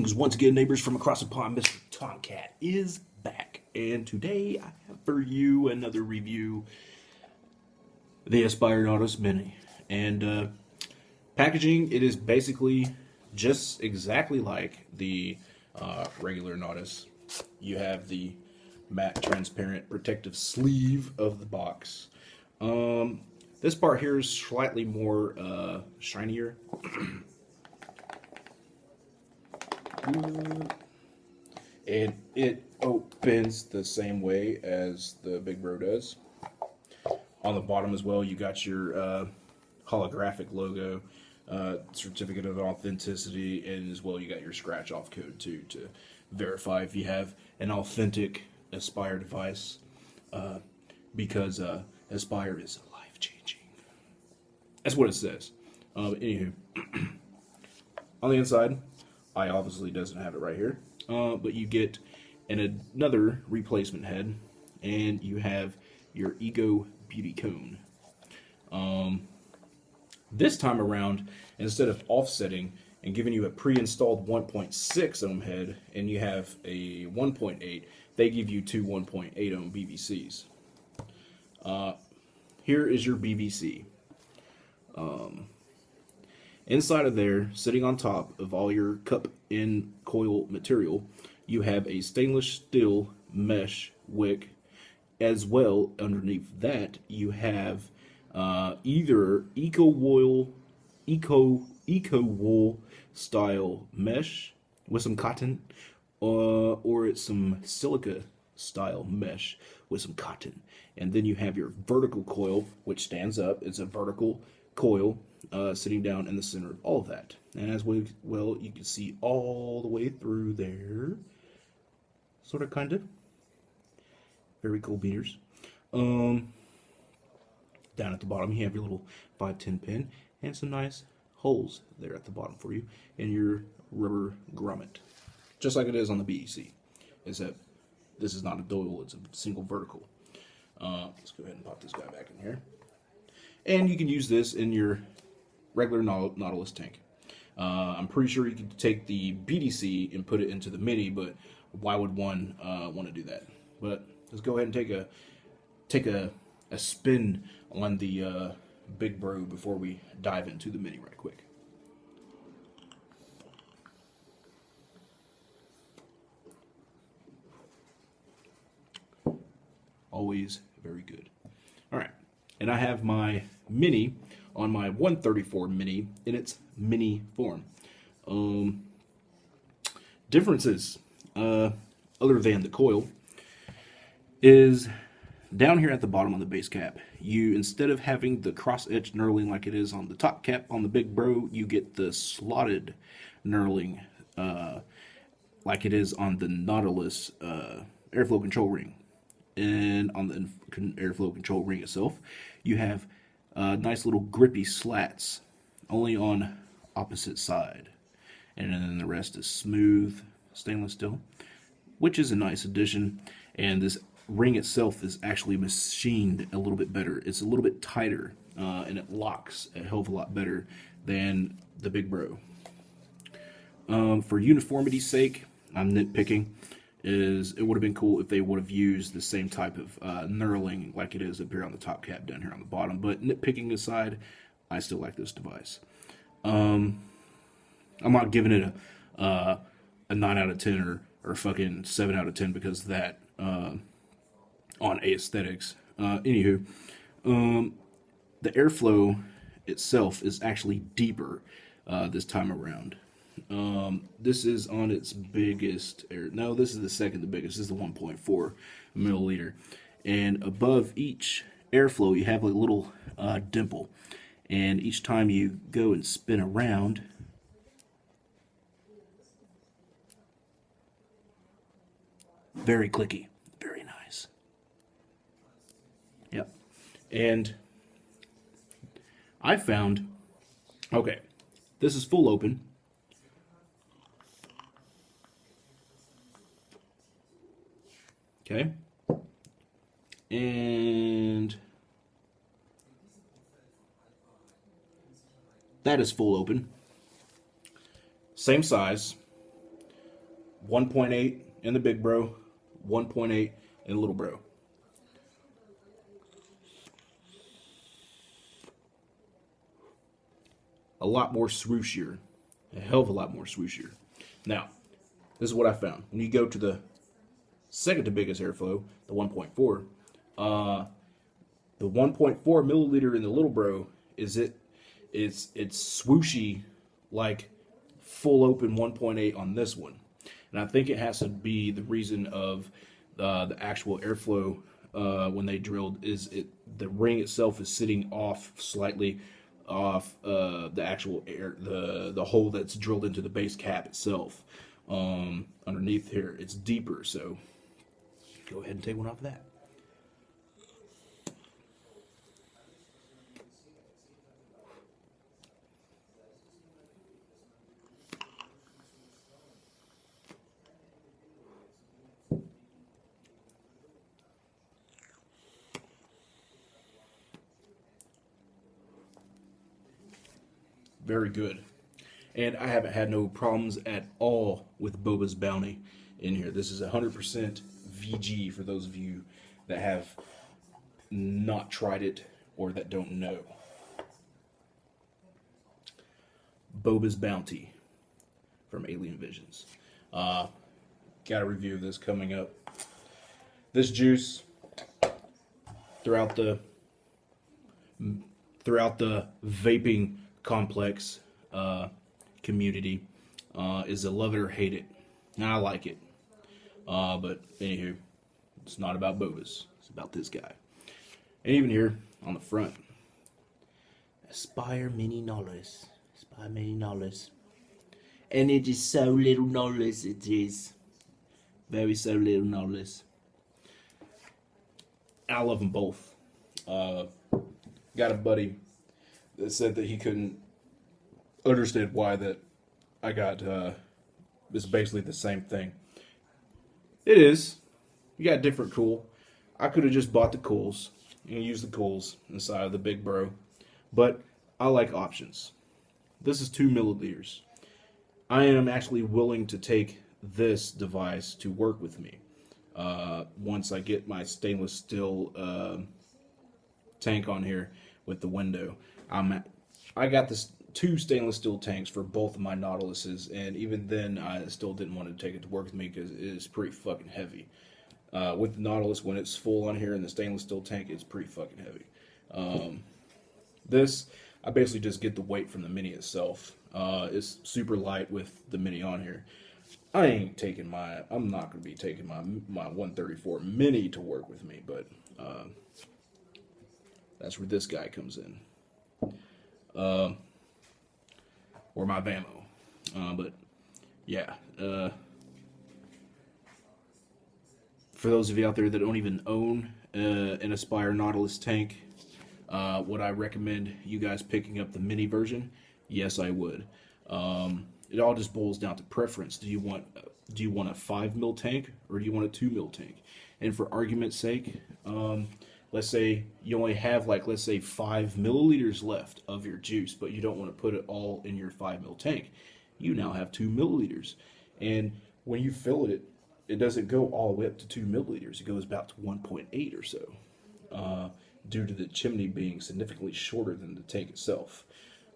Greetings once again, neighbors from across the pond. Mr. Tomcat is back, and today I have for you another review, the Nautilus Mini. And packaging, it is basically just exactly like the regular Nautilus. You have the matte, transparent, protective sleeve of the box. This part here is slightly more shinier. And it opens the same way as the Big Bro does. On the bottom as well, you got your holographic logo, certificate of authenticity, and as well you got your scratch off code too to verify if you have an authentic Aspire device, because Aspire is life changing. That's what it says. Anywho, on the inside, I obviously doesn't have it right here, but you get another replacement head, and you have your Ego Beauty Cone. This time around, instead of offsetting and giving you a pre-installed 1.6 ohm head, and you have a 1.8, they give you two 1.8 ohm BVCs. Here is your BVC. Inside of there, sitting on top of all your cup in coil material, you have a stainless steel mesh wick. As well, underneath that, you have either eco wool style mesh with some cotton, or it's some silica style mesh with some cotton. And then you have your vertical coil, which stands up. It's a vertical coil sitting down in the center of all of that. And as well, you can see all the way through there. Sort of, kind of. Very cool beaters. Down at the bottom, you have your little 510 pin and some nice holes there at the bottom for you, and your rubber grommet. Just like it is on the BEC. Except this is not a dual, it's a single vertical. Let's go ahead and pop this guy back in here. And you can use this in your regular Nautilus tank. I'm pretty sure you could take the BDC and put it into the Mini, but why would one want to do that? But let's go ahead and take a spin on the Big Bro before we dive into the Mini right quick. Always very good. All right. And I have my Mini on my 134 Mini in its Mini form. Differences, other than the coil, is down here at the bottom on the base cap. You, instead of having the cross-edge knurling like it is on the top cap on the Big Bro, you get the slotted knurling like it is on the Nautilus airflow control ring. And on the airflow control ring itself, you have nice little grippy slats, only on opposite side. And then the rest is smooth stainless steel, which is a nice addition. And this ring itself is actually machined a little bit better. It's a little bit tighter, and it locks a hell of a lot better than the Big Bro. For uniformity's sake, I'm nitpicking. It would have been cool if they would have used the same type of knurling like it is up here on the top cap down here on the bottom. But nitpicking aside, I still like this device. I'm not giving it a 9 out of 10 or fucking 7 out of 10 because of that on aesthetics. Anywho, the airflow itself is actually deeper this time around. This is on its biggest no, this is the second to biggest. This is the 1.4 milliliter, and above each airflow you have a little dimple, and each time you go and spin around, very clicky, very nice. Yep. And I found, okay, this is full open. Okay, and that is full open. Same size, 1.8 in the big bro, 1.8 in the little bro. A lot more swooshier. A hell of a lot more swooshier. Now, this is what I found. When you go to the second to biggest airflow, the 1.4, the 1.4 milliliter in the little bro it's swooshy like full open 1.8 on this one. And I think it has to be the reason of the actual airflow when they drilled is the ring itself is sitting off slightly off the actual air, the hole that's drilled into the base cap itself. Underneath here, it's deeper, so go ahead and take one off of that. Very good. And I haven't had no problems at all with Boba's Bounty in here. This is 100% VG for those of you that have not tried it or that don't know. Boba's Bounty from Alien Visions. Got a review of this coming up. This juice throughout the vaping complex community is a love it or hate it. And I like it. But anywho, it's not about Boba's. It's about this guy. And even here on the front, Aspire Mini Nautilus. Aspire Mini Nautilus. And it is so little Nautilus, it is. Very so little Nautilus. I love them both. Got a buddy that said that he couldn't understand why that I got it's basically the same thing. It is. You got different cool. I could have just bought the cools and used the cools inside of the big bro, but I like options. This is 2 milliliters. I am actually willing to take this device to work with me once I get my stainless steel tank on here with the window. I got this 2 stainless steel tanks for both of my Nautiluses, and even then I still didn't want to take it to work with me because it is pretty fucking heavy. With the Nautilus, when it's full on here in the stainless steel tank, it's pretty fucking heavy. This, I basically just get the weight from the Mini itself. It's super light with the Mini on here. I'm not going to be taking my 134 Mini to work with me, but that's where this guy comes in. Or my Vamo. But yeah, for those of you out there that don't even own an Aspire Nautilus tank, would I recommend you guys picking up the Mini version? Yes, I would. It all just boils down to preference. Do you want a 5 mil tank or do you want a 2 mil tank? And for argument's sake, let's say you only have let's say 5 milliliters left of your juice, but you don't want to put it all in your 5 mil tank. You now have 2 milliliters. And when you fill it, it doesn't go all the way up to 2 milliliters. It goes about to 1.8 or so, due to the chimney being significantly shorter than the tank itself.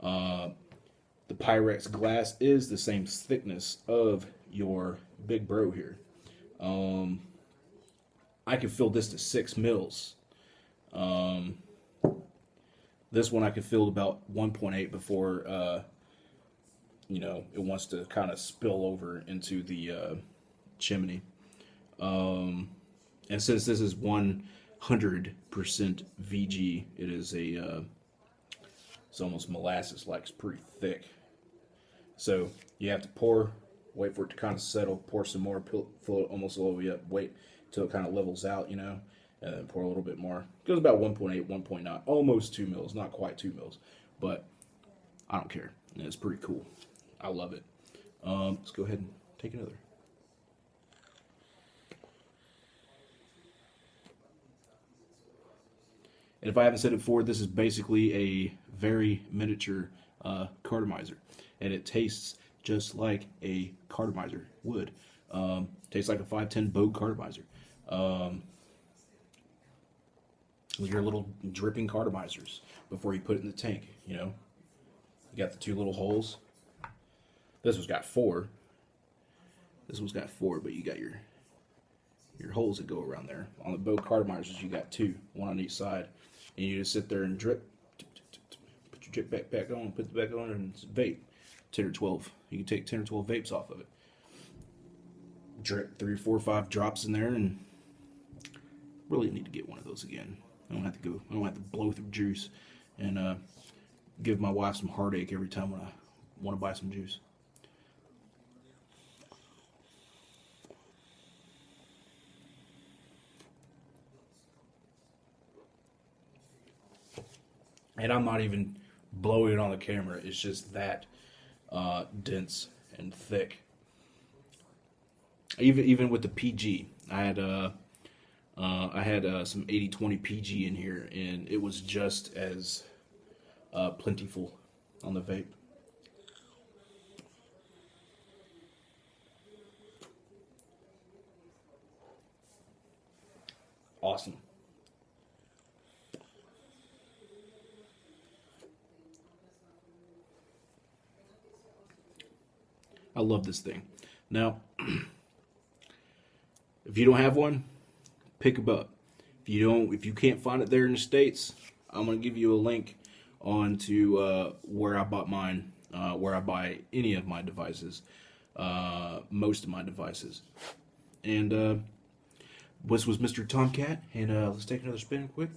The Pyrex glass is the same thickness of your big bro here. I can fill this to 6 mils. This one I could fill about 1.8 before it wants to kind of spill over into the chimney. And since this is 100% VG, it is it's almost molasses like. It's pretty thick. So you have to pour, wait for it to kind of settle, pour some more, fill it almost all the way up, wait till it kind of levels out, and then pour a little bit more. It goes about 1.8, 1.9, almost 2 mils, not quite 2 mils, but I don't care. It's pretty cool. I love it. Let's go ahead and take another. And if I haven't said it before, this is basically a very miniature cartomizer, and it tastes just like a cartomizer would. Tastes like a 510 Bogue cartomizer. With your little dripping cartomizers before you put it in the tank, you know. You got the two little holes. This one's got four. This one's got four, but you got your holes that go around there. On the Bogue cartomizers, you got two, one on each side. And you just sit there and drip. Put your drip back on, put it back on, and vape. 10 or 12. You can take 10 or 12 vapes off of it. Drip 3 or 4 or 5 drops in there, and really need to get one of those again. I don't have to blow through juice and give my wife some heartache every time when I want to buy some juice. And I'm not even blowing it on the camera. It's just that dense and thick. Even with the PG, I had some 80/20 PG in here, and it was just as plentiful on the vape. Awesome. I love this thing. Now, if you don't have one, pick them up. If you can't find it there in the States, I'm gonna give you a link on to where I bought mine, where I buy any of my devices, most of my devices. And this was Mr. Tomcat, and let's take another spin quick.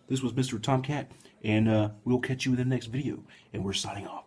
This was Mr. Tomcat, and we'll catch you in the next video, and we're signing off.